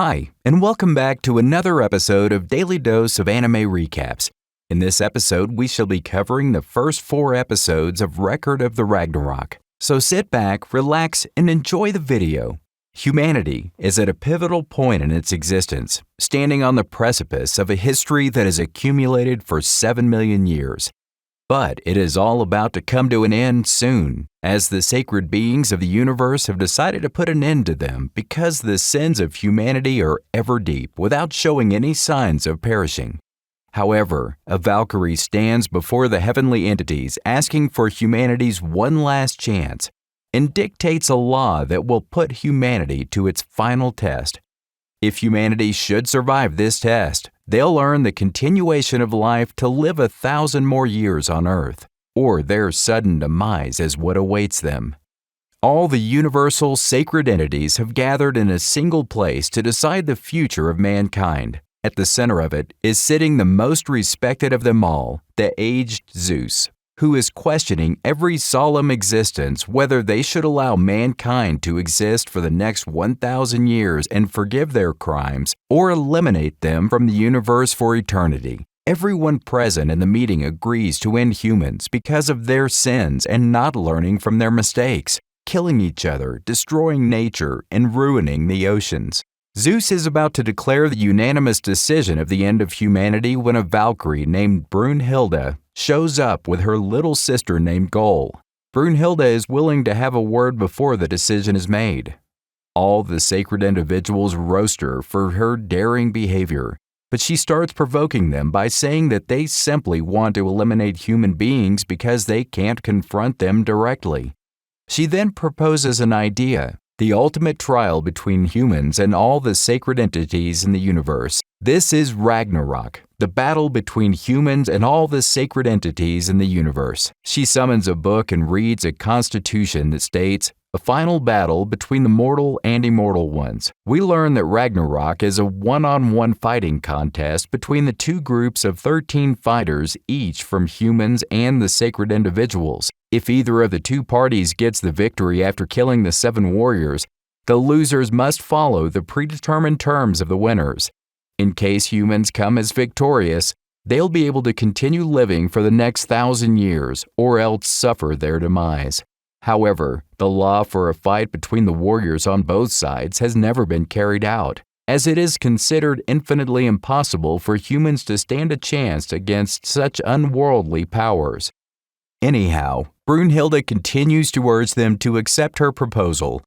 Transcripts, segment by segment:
Hi, and welcome back to another episode of Daily Dose of Anime Recaps. In this episode, we shall be covering the first 4 episodes of Record of the Ragnarok. So sit back, relax, and enjoy the video. Humanity is at a pivotal point in its existence, standing on the precipice of a history that has accumulated for 7 million years. But it is all about to come to an end soon, as the sacred beings of the universe have decided to put an end to them because the sins of humanity are ever deep without showing any signs of perishing. However, a Valkyrie stands before the heavenly entities asking for humanity's one last chance and dictates a law that will put humanity to its final test. If humanity should survive this test, they'll earn the continuation of life to live 1,000 more years on Earth, or their sudden demise is what awaits them. All the universal sacred entities have gathered in a single place to decide the future of mankind. At the center of it is sitting the most respected of them all, the aged Zeus, who is questioning every solemn existence whether they should allow mankind to exist for the next 1,000 years and forgive their crimes or eliminate them from the universe for eternity. Everyone present in the meeting agrees to end humans because of their sins and not learning from their mistakes, killing each other, destroying nature, and ruining the oceans. Zeus is about to declare the unanimous decision of the end of humanity when a Valkyrie named Brunhilde shows up with her little sister named Gull. Brunhilde is willing to have a word before the decision is made. All the sacred individuals roast her for her daring behavior, but she starts provoking them by saying that they simply want to eliminate human beings because they can't confront them directly. She then proposes an idea: the ultimate trial between humans and all the sacred entities in the universe. This is Ragnarok, the battle between humans and all the sacred entities in the universe. She summons a book and reads a constitution that states, "A final battle between the mortal and immortal ones." We learn that Ragnarok is a one-on-one fighting contest between the two groups of 13 fighters, each from humans and the sacred individuals. If either of the two parties gets the victory after killing the 7 warriors, the losers must follow the predetermined terms of the winners. In case humans come as victorious, they'll be able to continue living for the next 1,000 years or else suffer their demise. However, the law for a fight between the warriors on both sides has never been carried out, as it is considered infinitely impossible for humans to stand a chance against such unworldly powers. Anyhow, Brunhilde continues to urge them to accept her proposal,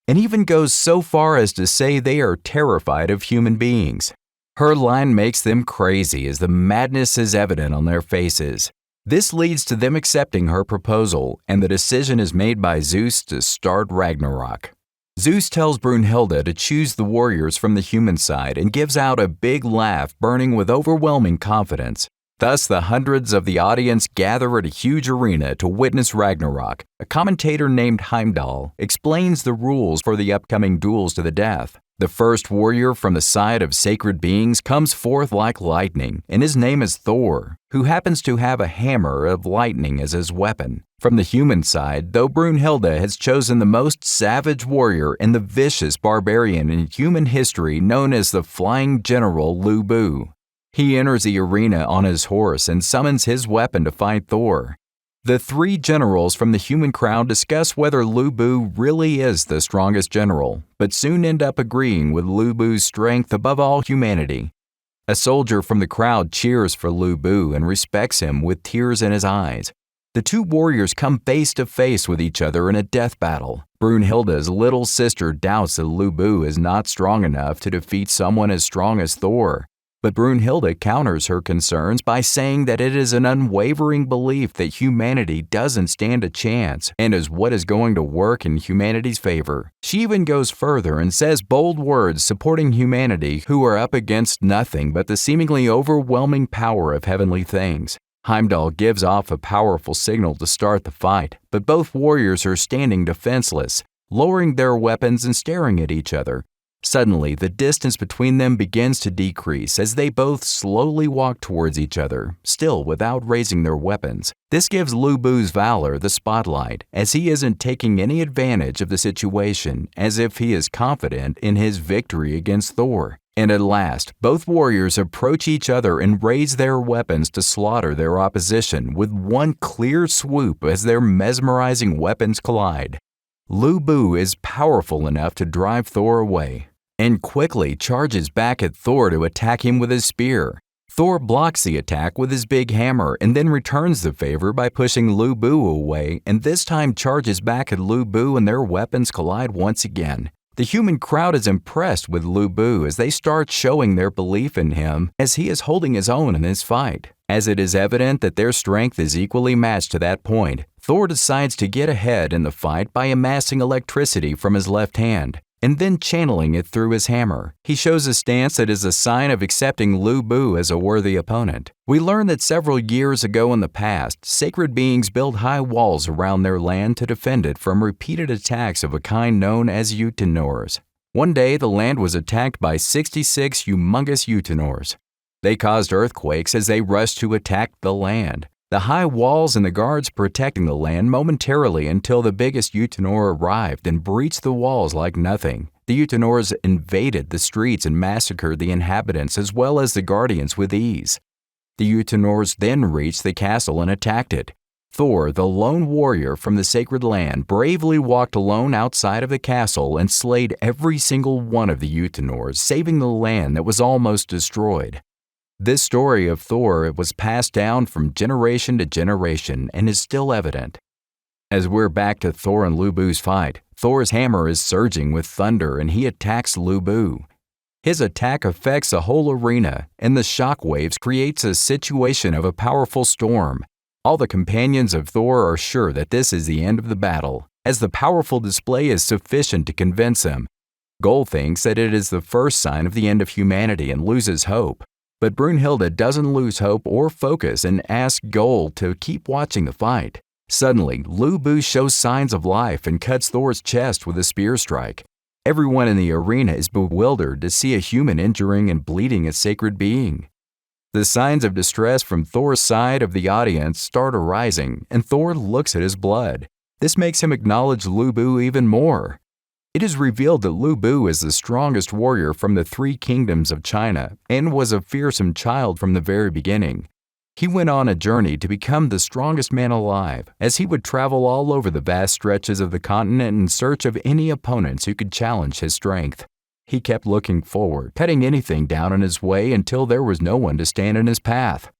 and even goes so far as to say they are terrified of human beings. Her line makes them crazy as the madness is evident on their faces. This leads to them accepting her proposal, and the decision is made by Zeus to start Ragnarok. Zeus tells Brunhilde to choose the warriors from the human side and gives out a big laugh burning with overwhelming confidence. Thus, the hundreds of the audience gather at a huge arena to witness Ragnarok. A commentator named Heimdall explains the rules for the upcoming duels to the death. The first warrior from the side of sacred beings comes forth like lightning, and his name is Thor, who happens to have a hammer of lightning as his weapon. From the human side, though, Brunhilde has chosen the most savage warrior and the vicious barbarian in human history known as the Flying General Lu Bu. He enters the arena on his horse and summons his weapon to fight Thor. The 3 generals from the human crowd discuss whether Lu Bu really is the strongest general, but soon end up agreeing with Lu Bu's strength above all humanity. A soldier from the crowd cheers for Lu Bu and respects him with tears in his eyes. The 2 warriors come face to face with each other in a death battle. Brunhilde's little sister doubts that Lu Bu is not strong enough to defeat someone as strong as Thor. But Brunhilde counters her concerns by saying that it is an unwavering belief that humanity doesn't stand a chance and is what is going to work in humanity's favor. She even goes further and says bold words supporting humanity who are up against nothing but the seemingly overwhelming power of heavenly things. Heimdall gives off a powerful signal to start the fight, but both warriors are standing defenseless, lowering their weapons and staring at each other. Suddenly, the distance between them begins to decrease as they both slowly walk towards each other, still without raising their weapons. This gives Lu Bu's valor the spotlight, as he isn't taking any advantage of the situation, as if he is confident in his victory against Thor. And at last, both warriors approach each other and raise their weapons to slaughter their opposition with one clear swoop as their mesmerizing weapons collide. Lu Bu is powerful enough to drive Thor away, and quickly charges back at Thor to attack him with his spear. Thor blocks the attack with his big hammer and then returns the favor by pushing Lu Bu away, and this time charges back at Lu Bu and their weapons collide once again. The human crowd is impressed with Lu Bu as they start showing their belief in him as he is holding his own in this fight. As it is evident that their strength is equally matched to that point, Thor decides to get ahead in the fight by amassing electricity from his left hand and then channeling it through his hammer. He shows a stance that is a sign of accepting Lu Bu as a worthy opponent. We learn that several years ago in the past, sacred beings built high walls around their land to defend it from repeated attacks of a kind known as Utinors. One day, the land was attacked by 66 humongous Utinors. They caused earthquakes as they rushed to attack the land. The high walls and the guards protecting the land momentarily until the biggest Utinor arrived and breached the walls like nothing. The Utinors invaded the streets and massacred the inhabitants as well as the guardians with ease. The Utinors then reached the castle and attacked it. Thor, the lone warrior from the sacred land, bravely walked alone outside of the castle and slayed every single one of the Utinors, saving the land that was almost destroyed. This story of Thor was passed down from generation to generation and is still evident. As we're back to Thor and Lu Bu's fight, Thor's hammer is surging with thunder and he attacks Lu Bu. His attack affects the whole arena, and the shock waves creates a situation of a powerful storm. All the companions of Thor are sure that this is the end of the battle, as the powerful display is sufficient to convince him. Gol thinks that it is the first sign of the end of humanity and loses hope. But Brunhilde doesn't lose hope or focus and asks Gol to keep watching the fight. Suddenly, Lu Bu shows signs of life and cuts Thor's chest with a spear strike. Everyone in the arena is bewildered to see a human injuring and bleeding a sacred being. The signs of distress from Thor's side of the audience start arising, and Thor looks at his blood. This makes him acknowledge Lu Bu even more. It is revealed that Lu Bu is the strongest warrior from the three kingdoms of China and was a fearsome child from the very beginning. He went on a journey to become the strongest man alive, as he would travel all over the vast stretches of the continent in search of any opponents who could challenge his strength. He kept looking forward, cutting anything down in his way until there was no one to stand in his path.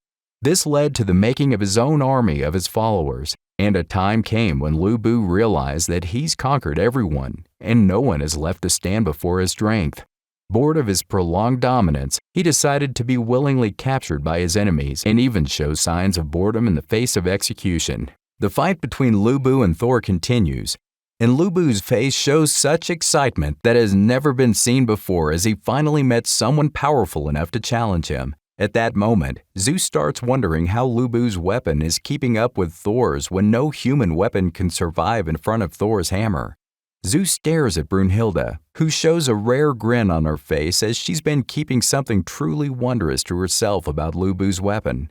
This led to the making of his own army of his followers, and a time came when Lu Bu realized that he's conquered everyone, and no one is left to stand before his strength. Bored of his prolonged dominance, he decided to be willingly captured by his enemies and even shows signs of boredom in the face of execution. The fight between Lu Bu and Thor continues, and Lu Bu's face shows such excitement that has never been seen before as he finally met someone powerful enough to challenge him. At that moment, Zeus starts wondering how Lu Bu's weapon is keeping up with Thor's when no human weapon can survive in front of Thor's hammer. Zeus stares at Brunhilde, who shows a rare grin on her face as she's been keeping something truly wondrous to herself about Lu Bu's weapon.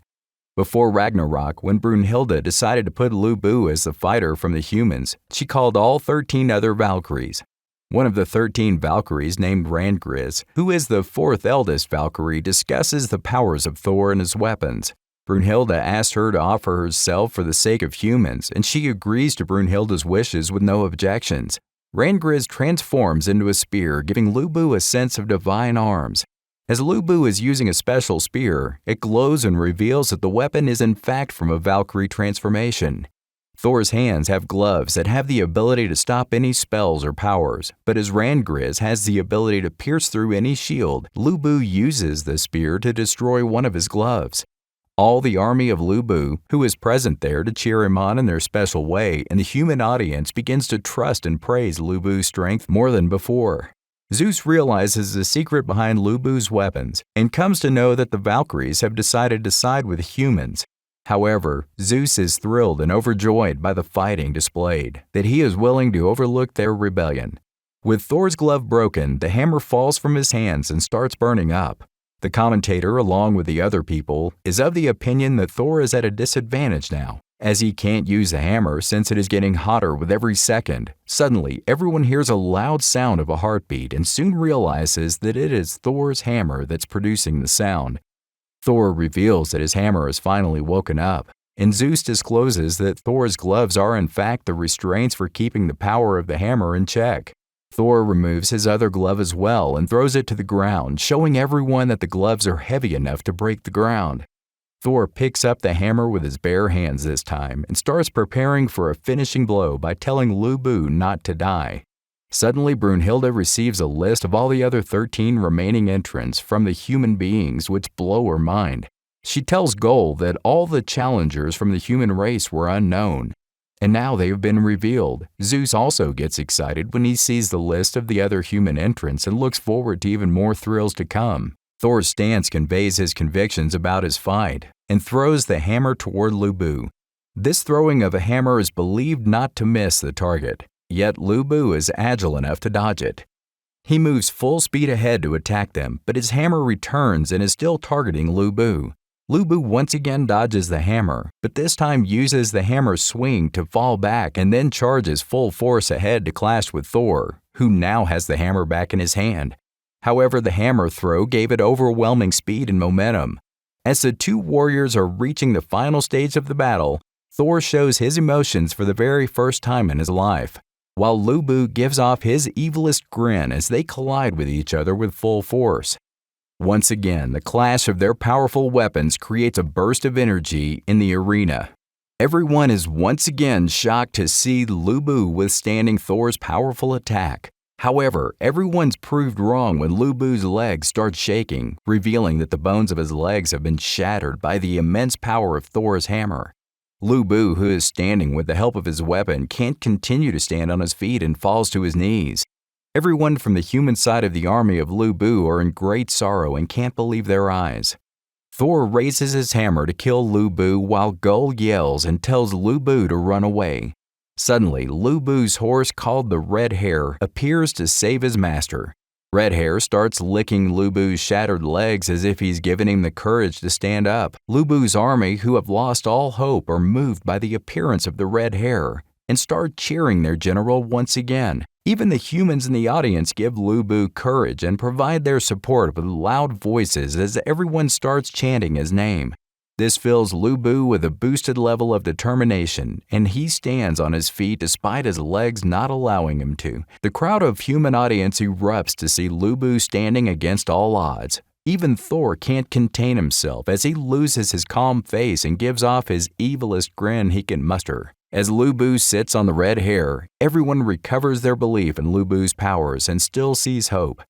Before Ragnarok, when Brunhilde decided to put Lu Bu as the fighter from the humans, she called all 13 other Valkyries. One of the 13 Valkyries, named Randgriz, who is the fourth eldest Valkyrie, discusses the powers of Thor and his weapons. Brunhilde asks her to offer herself for the sake of humans, and she agrees to Brunhilde's wishes with no objections. Randgriz transforms into a spear, giving Lu Bu a sense of divine arms. As Lu Bu is using a special spear, it glows and reveals that the weapon is in fact from a Valkyrie transformation. Thor's hands have gloves that have the ability to stop any spells or powers, but as Randgriz has the ability to pierce through any shield, Lu Bu uses the spear to destroy one of his gloves. All the army of Lu Bu, who is present there to cheer him on in their special way, and the human audience begins to trust and praise Lu Bu's strength more than before. Zeus realizes the secret behind Lu Bu's weapons and comes to know that the Valkyries have decided to side with humans. However, Zeus is thrilled and overjoyed by the fighting displayed, that he is willing to overlook their rebellion. With Thor's glove broken, the hammer falls from his hands and starts burning up. The commentator, along with the other people, is of the opinion that Thor is at a disadvantage now, as he can't use the hammer since it is getting hotter with every second. Suddenly, everyone hears a loud sound of a heartbeat and soon realizes that it is Thor's hammer that's producing the sound. Thor reveals that his hammer has finally woken up, and Zeus discloses that Thor's gloves are in fact the restraints for keeping the power of the hammer in check. Thor removes his other glove as well and throws it to the ground, showing everyone that the gloves are heavy enough to break the ground. Thor picks up the hammer with his bare hands this time and starts preparing for a finishing blow by telling Lubu not to die. Suddenly, Brunhilde receives a list of all the other 13 remaining entrants from the human beings, which blow her mind. She tells Gol that all the challengers from the human race were unknown, and now they have been revealed. Zeus also gets excited when he sees the list of the other human entrants and looks forward to even more thrills to come. Thor's stance conveys his convictions about his fight and throws the hammer toward Lubu. This throwing of a hammer is believed not to miss the target, yet Lubu is agile enough to dodge it. He moves full speed ahead to attack them, but his hammer returns and is still targeting Lubu. Lubu once again dodges the hammer, but this time uses the hammer's swing to fall back and then charges full force ahead to clash with Thor, who now has the hammer back in his hand. However, the hammer throw gave it overwhelming speed and momentum. As the two warriors are reaching the final stage of the battle, Thor shows his emotions for the very first time in his life, while Lubu gives off his evilest grin as they collide with each other with full force. Once again, the clash of their powerful weapons creates a burst of energy in the arena. Everyone is once again shocked to see Lubu withstanding Thor's powerful attack. However, everyone's proved wrong when Lubu's legs start shaking, revealing that the bones of his legs have been shattered by the immense power of Thor's hammer. Lubu, who is standing with the help of his weapon, can't continue to stand on his feet and falls to his knees. Everyone from the human side of the army of Lubu are in great sorrow and can't believe their eyes. Thor raises his hammer to kill Lubu while Gol yells and tells Lubu to run away. Suddenly, Lubu's horse called the Red Hare appears to save his master. Red Hare starts licking Lubu's shattered legs as if he's giving him the courage to stand up. Lubu's army, who have lost all hope, are moved by the appearance of the Red Hare and start cheering their general once again. Even the humans in the audience give Lubu courage and provide their support with loud voices as everyone starts chanting his name. This fills Lubu with a boosted level of determination, and he stands on his feet despite his legs not allowing him to. The crowd of human audience erupts to see Lubu standing against all odds. Even Thor can't contain himself as he loses his calm face and gives off his evilest grin he can muster. As Lubu sits on the Red Hare, everyone recovers their belief in Lubu's powers and still sees hope.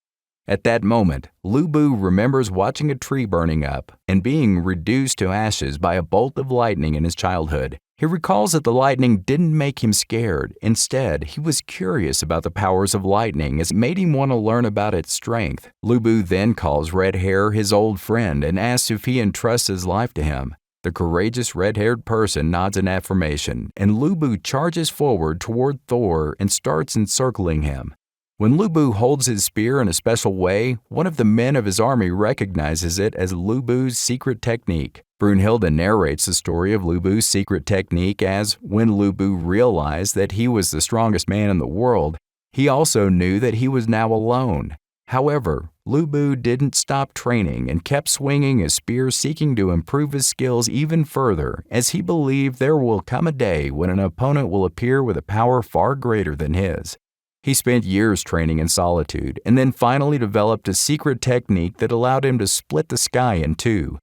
At that moment, Lubu remembers watching a tree burning up and being reduced to ashes by a bolt of lightning in his childhood. He recalls that the lightning didn't make him scared. Instead, he was curious about the powers of lightning as it made him want to learn about its strength. Lubu then calls Red Hare his old friend and asks if he entrusts his life to him. The courageous red-haired person nods in affirmation, and Lubu charges forward toward Thor and starts encircling him. When Lubu holds his spear in a special way, one of the men of his army recognizes it as Lubu's secret technique. Brunhilde narrates the story of Lubu's secret technique as, when Lubu realized that he was the strongest man in the world, he also knew that he was now alone. However, Lubu didn't stop training and kept swinging his spear, seeking to improve his skills even further, as he believed there will come a day when an opponent will appear with a power far greater than his. He spent years training in solitude and then finally developed a secret technique that allowed him to split the sky in two.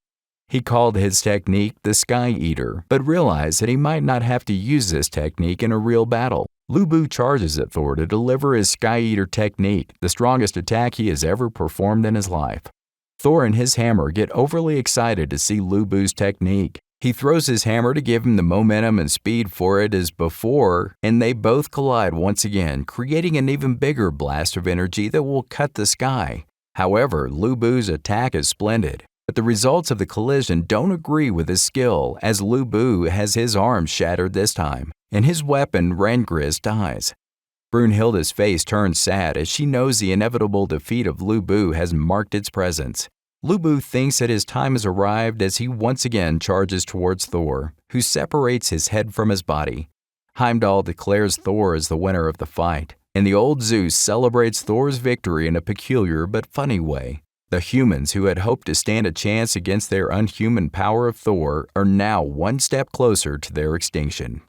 He called his technique the Sky Eater, but realized that he might not have to use this technique in a real battle. Lubu charges at Thor to deliver his Sky Eater technique, the strongest attack he has ever performed in his life. Thor and his hammer get overly excited to see Lubu's technique. He throws his hammer to give him the momentum and speed for it as before, and they both collide once again, creating an even bigger blast of energy that will cut the sky. However, Lubu's attack is splendid, but the results of the collision don't agree with his skill, as Lubu has his arm shattered this time, and his weapon Rangris dies. Brunhilde's face turns sad as she knows the inevitable defeat of Lu Bu has marked its presence. Lu Bu thinks that his time has arrived as he once again charges towards Thor, who separates his head from his body. Heimdall declares Thor as the winner of the fight, and the old Zeus celebrates Thor's victory in a peculiar but funny way. The humans who had hoped to stand a chance against their unhuman power of Thor are now one step closer to their extinction.